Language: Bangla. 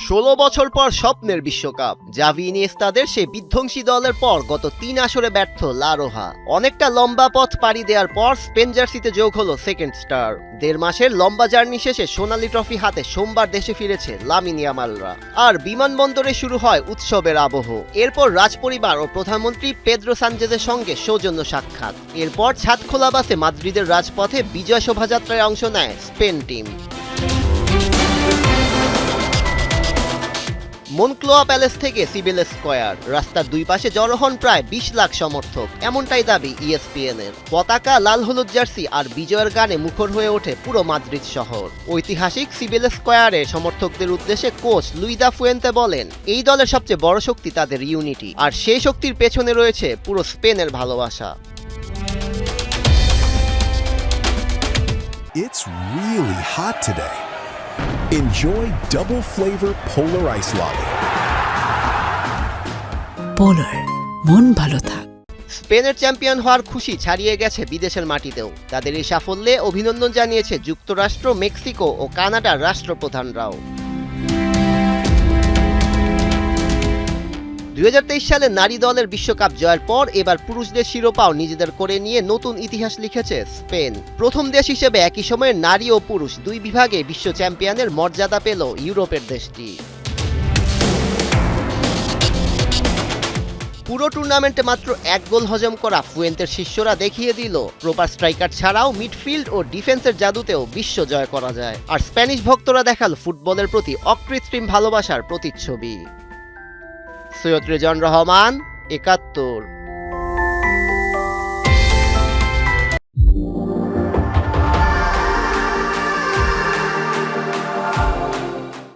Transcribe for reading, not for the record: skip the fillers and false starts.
16 বছর পর স্বপ্নের বিশ্বকাপ। জাভি ইনিয়েস্তাদের সেই বিধ্বংসী দলের পর গত 3 আসরে ব্যর্থ লা রোহা। অনেকটা লম্বা পথ পাড়ি দেওয়ার পর স্পেন জার্সিতে যোগ হলো সেকেন্ড স্টার। 1.5 মাসের লম্বা জার্নি শেষে সোনালী ট্রফি হাতে সোমবার দেশে ফিরেছে লামিন ইয়ামালরা। আর বিমানবন্দরে শুরু হয় উৎসবের আবহ। এরপর রাজপরিবার ও প্রধানমন্ত্রী পেদ্রো সানচেজের সঙ্গে সৌজন্য সাক্ষাৎ। এরপর ছাদ খোলা বাসে মাদ্রিদের রাজপথে বিজয় শোভাযাত্রায় অংশ নেয় স্পেন টিম। মনক্লোয়া প্যালেস থেকে সিবিল স্কয়ার, রাস্তার দুই পাশে জড়ো হন প্রায় 20 লাখ সমর্থক, এমনটাই দাবি ইএসপিএন এর। পতাকা, লাল হলুদ জার্সি আর বিজয়ের গানে মুখর হয়ে ওঠে পুরো মাদ্রিদ শহর। ঐতিহাসিক সিবিল স্কয়ারে সমর্থকদের উদ্দেশ্যে কোচ লুই দা ফুয়েন্তে বলেন, এই দলের সবচেয়ে বড় শক্তি তাদের ইউনিটি, আর সেই শক্তির পেছনে রয়েছে পুরো স্পেনের ভালোবাসা। It's really hot today. Enjoy double flavor Polar Ice Latte. Polar, মন ভালো থাক। স্পেনের চ্যাম্পিয়ন হওয়ার খুশি ছাড়িয়ে গেছে বিদেশের মাটিতেও। তাদের এই সাফল্যে অভিনন্দন জানিয়েছে যুক্তরাষ্ট্র, মেক্সিকো ও কানাডার রাষ্ট্রপ্রধানরাও। 2023 সালে নারী দলের বিশ্বকাপ জয়ের পর এবার পুরুষদের শিরোপাও নিজেদের করে নিয়ে নতুন ইতিহাস লিখেছে স্পেন। প্রথম দেশ হিসেবে একই সময়ে নারী ও পুরুষ দুই বিভাগে বিশ্ব চ্যাম্পিয়নের মর্যাদা পেল ইউরোপের দেশটি। পুরো টুর্নামেন্টে মাত্র 1 গোল হজম করা ফুয়েন্তের শিষ্যরা দেখিয়ে দিল প্রপার স্ট্রাইকার ছাড়াও মিডফিল্ড ও ডিফেন্সের জাদুতেও বিশ্ব জয় করা যায়। আর স্প্যানিশ ভক্তরা দেখাল ফুটবলের প্রতি অকৃত্রিম ভালোবাসার প্রতিচ্ছবি। সৈয়দ রেজন রহমান, 71।